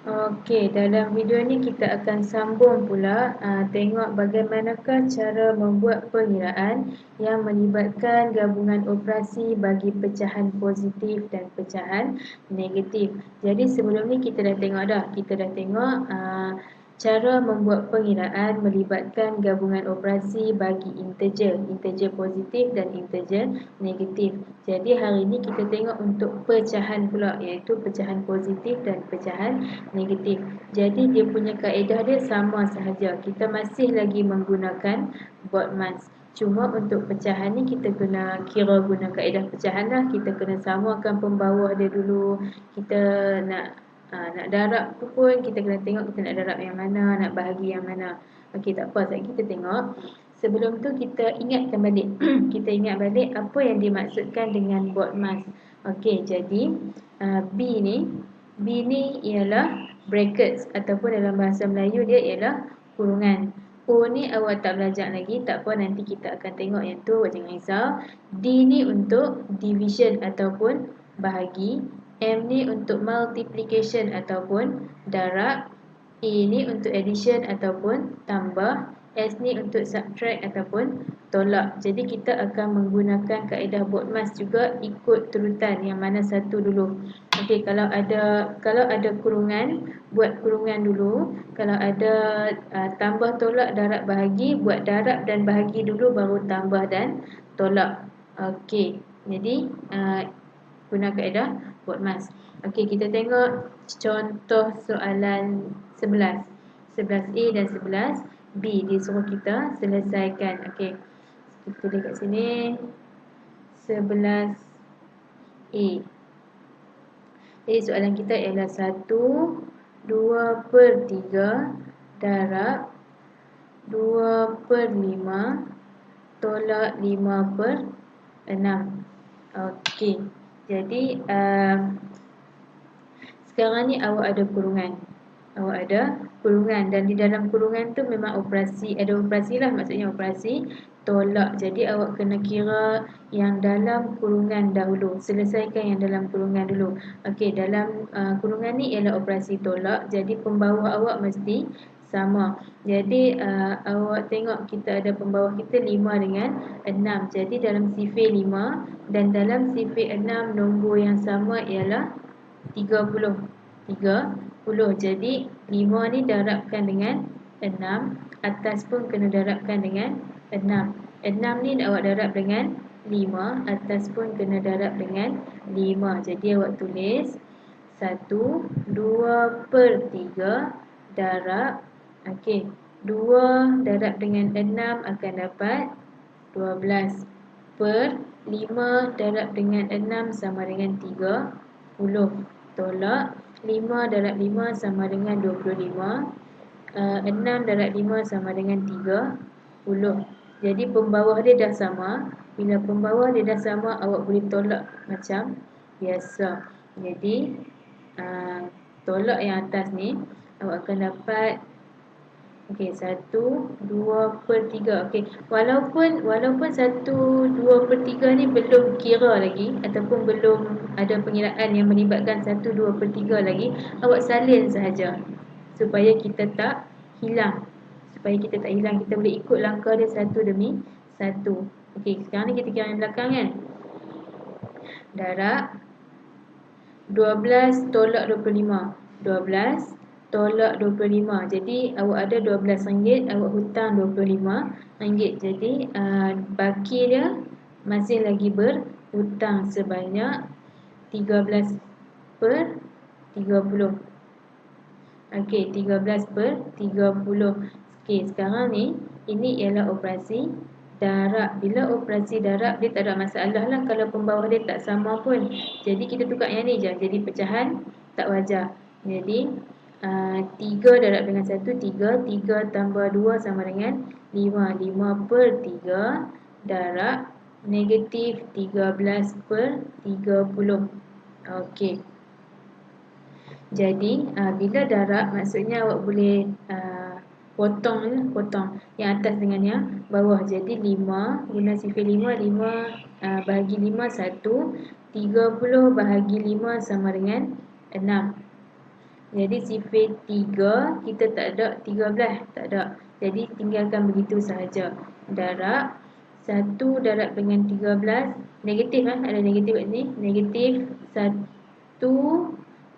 Okey, dalam video ni kita akan sambung pula tengok bagaimanakah cara membuat pengiraan yang melibatkan gabungan operasi bagi pecahan positif dan pecahan negatif. Jadi sebelum ni kita dah tengok dah, kita dah tengok cara membuat pengiraan melibatkan gabungan operasi bagi integer positif dan integer negatif. Jadi hari ini kita tengok untuk pecahan pula, iaitu pecahan positif dan pecahan negatif. Jadi dia punya kaedah dia sama sahaja. Kita masih lagi menggunakan BODMAS. Cuma untuk pecahan ni kita kena kira guna kaedah pecahan lah. Kita kena samakan pembawah dia dulu. Kita nak darab pun kita kena tengok kita nak darab yang mana, nak bahagi yang mana. Okey, tak apa, sekejap kita tengok. Sebelum tu kita ingatkan balik. Kita ingat balik apa yang dimaksudkan dengan BODMAS. Okey, jadi B ni ialah brackets ataupun dalam bahasa Melayu dia ialah kurungan. O ni awak tak belajar lagi, tak apa, nanti kita akan tengok yang tu, awak jangan risau. D ni untuk division ataupun bahagi. M ni untuk multiplication ataupun darab. A ni untuk addition ataupun tambah. S ni untuk subtract ataupun tolak. Jadi kita akan menggunakan kaedah BODMAS juga, ikut turutan yang mana satu dulu. Okey, kalau ada kurungan, buat kurungan dulu. Kalau ada tambah, tolak, darab, bahagi, buat darab dan bahagi dulu, baru tambah dan tolak. Okey, jadi guna kaedah BODMAS. Okey, kita tengok contoh soalan 11. 11A dan 11B disuruh kita selesaikan. Okey, kita tulis kat sini 11A. Jadi soalan kita ialah 1/2/3 darab 2/5 tolak 5/6. Okey, jadi sekarang ni awak ada kurungan. Dan di dalam kurungan tu memang ada operasi lah, maksudnya operasi tolak. Jadi awak kena kira yang dalam kurungan dahulu. Selesaikan yang dalam kurungan dulu. Okey, dalam kurungan ni ialah operasi tolak. Jadi pembawah awak mesti sama. Jadi awak tengok kita ada pembawah kita 5 dengan 6. Jadi dalam sifir 5 dan dalam sifir 6 nombor yang sama ialah 30. Jadi 5 ni darabkan dengan 6. Atas pun kena darabkan dengan 6. 6 ni awak darab dengan 5. Atas pun kena darab dengan 5. Jadi awak tulis 1/2/3 darab. Okey, 2 darab dengan 6 akan dapat 12. Per 5 darab dengan 6 sama dengan 30. Tolak 5 darab 5 sama dengan 25. 6 darab 5 sama dengan 30. Jadi pembawah dia dah sama. Bila pembawah dia dah sama, awak boleh tolak macam biasa. Jadi tolak yang atas ni, awak akan dapat 1/2/3. Okey, walaupun 1/2/3 ni belum kira lagi ataupun belum ada pengiraan yang melibatkan 1/2/3 lagi, awak salin sahaja supaya kita tak hilang. Kita boleh ikut langkah dia satu demi satu. Okey, sekarang ni kita kira yang belakang kan. Darab 12 tolak 25. 12 tolak 25. Jadi awak ada RM12, awak hutang RM25. Jadi baki dia masih lagi berhutang sebanyak 13/30. Okey, 13/30. Okey, sekarang ni ini ialah operasi darab. Bila operasi darab, dia tak ada masalah lah kalau pembawah dia tak sama pun. Jadi kita tukar yang ni je. Jadi pecahan tak wajar. Jadi 3 darab dengan 1, 3. 3 tambah 2 sama dengan 5. 5/3 darab negatif 13/30. Okey. Jadi bila darab, maksudnya awak boleh potong yang atas dengan yang bawah. Jadi 5 guna sifir 5. 5 bahagi 5 1. 30 bahagi 5 sama dengan 6. Jadi sifir 3 kita tak ada 13, tak ada. Jadi tinggalkan begitu sahaja. Darab 1 darab dengan 13, negatif ada negatif kat sini. Negatif 1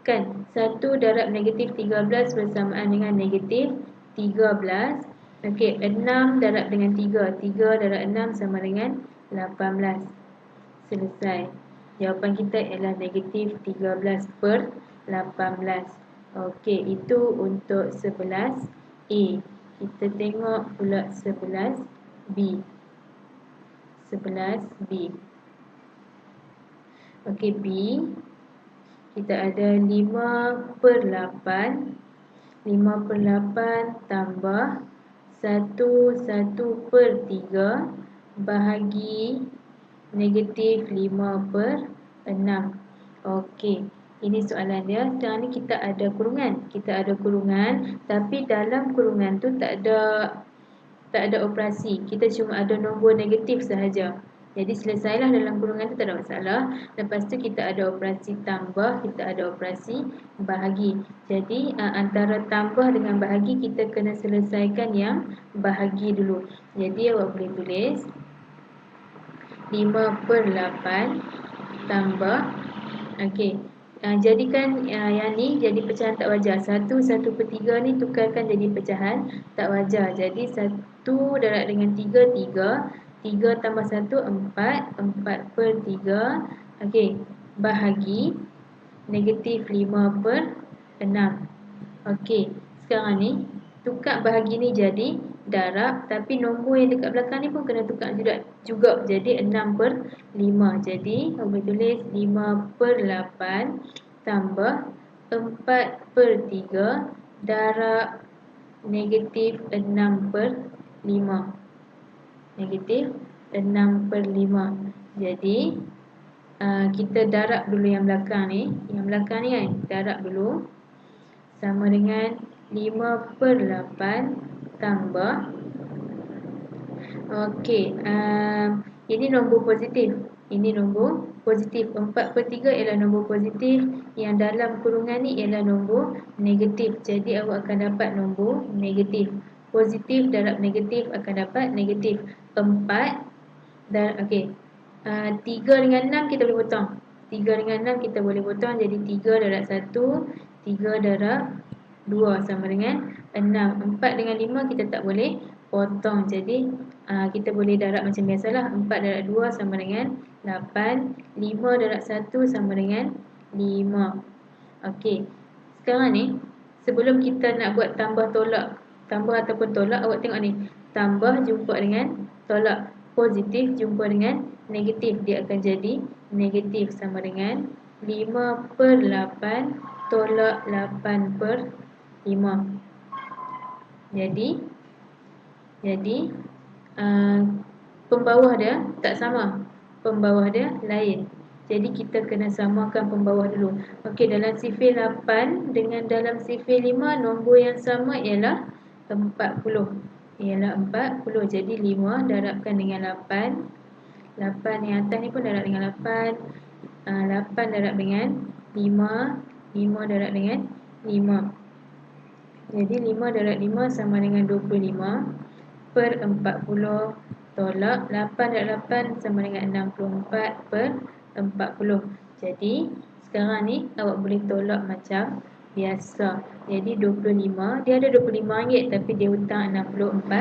kan. 1 darab negatif 13 bersamaan dengan negatif 13. Okey, 6 darab dengan 3. 3 darab 6 sama dengan 18. Selesai. Jawapan kita ialah negatif 13 per 18. Okey, itu untuk 11A. Kita tengok pula 11B. 11B. Okey, B. Kita ada 5 per 8. 5 per 8 tambah 1 per 3 bahagi negatif 5 per 6. Okey, ini soalan dia. Sekarang ni kita ada kurungan. Kita ada kurungan, tapi dalam kurungan tu tak ada operasi. Kita cuma ada nombor negatif sahaja. Jadi selesailah dalam kurungan tu, tak ada masalah. Lepas tu kita ada operasi tambah, kita ada operasi bahagi. Jadi antara tambah dengan bahagi kita kena selesaikan yang bahagi dulu. Jadi awak boleh tulis 5 per 8 tambah, okey, jadikan yang ni jadi pecahan tak wajar. 1 per 3 ni tukarkan jadi pecahan tak wajar. Jadi 1 darab dengan 3, 3. 3 tambah 1, 4. 4 per 3. Okey, bahagi negatif 5 per 6. Okey, sekarang ni tukar bahagi ni jadi darab, tapi nombor yang dekat belakang ni pun kena tukar juga. Jadi 6 per 5. Jadi kita boleh tulis 5 per 8 tambah 4 per 3 darab negatif 6 per 5. Negatif 6 per 5. Jadi kita darab dulu yang belakang ni. Yang belakang ni kan, darab dulu. Sama dengan 5 per 8 tambah, okey, ini nombor positif. Ini nombor positif. 4 per 3 ialah nombor positif. Yang dalam kurungan ni ialah nombor negatif. Jadi awak akan dapat nombor negatif. Positif darab negatif akan dapat negatif 4. Dan okey, 3 dengan 6 kita boleh potong. 3 dengan 6 kita boleh potong. Jadi 3 darab 1, 3 darab 2 sama dengan 6. 4 dengan 5 kita tak boleh potong. Jadi kita boleh darab macam biasalah. 4 darab 2 sama dengan 8. 5 darab 1 sama dengan 5. Okey, sekarang ni sebelum kita nak buat tambah tolak, tambah ataupun tolak, awak tengok ni. Tambah jumpa dengan tolak. Positif jumpa dengan negatif. Dia akan jadi negatif sama dengan 5 per 8 tolak 8 per 5. Jadi pembawah dia tak sama. Pembawah dia lain. Jadi kita kena samakan pembawah dulu. Okey, dalam sifir 8 dengan dalam sifir 5, nombor yang sama ialah 40. Ialah 40. Jadi 5 darabkan dengan 8. 8 yang atas ni pun darab dengan 8. 8 darab dengan 5. 5 darab dengan 5. Jadi 5 darab 5 sama dengan 25 per 40 tolak 8 darab 8 sama dengan 64 per 40. Jadi sekarang ni awak boleh tolak macam biasa. Jadi 25, dia ada RM25 tapi dia hutang RM64.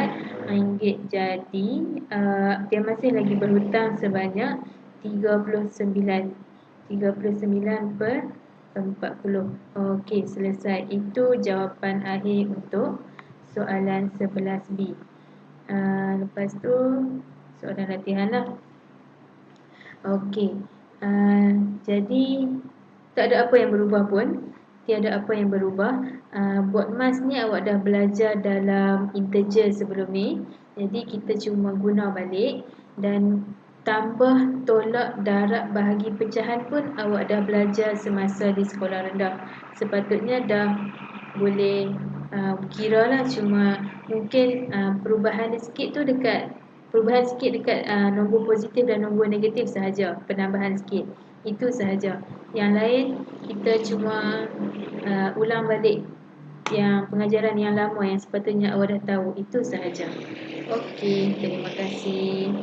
Jadi dia masih lagi berhutang sebanyak 39 per 40. Okey, selesai. Itu jawapan akhir untuk soalan 11B. Lepas tu soalan latihan lah. Okey, jadi tak ada apa yang berubah pun. Tiada apa yang berubah. Buat mas ni awak dah belajar dalam integer sebelum ni. Jadi kita cuma guna balik. Dan tambah, tolak, darab, bahagi, pecahan pun awak dah belajar semasa di sekolah rendah. Sepatutnya dah boleh kira lah. Cuma mungkin perubahan sikit dekat nombor positif dan nombor negatif sahaja. Penambahan sikit. Itu sahaja. Yang lain kita cuma ulang balik yang pengajaran yang lama yang sepatutnya awak dah tahu. Itu sahaja. Okey, terima kasih.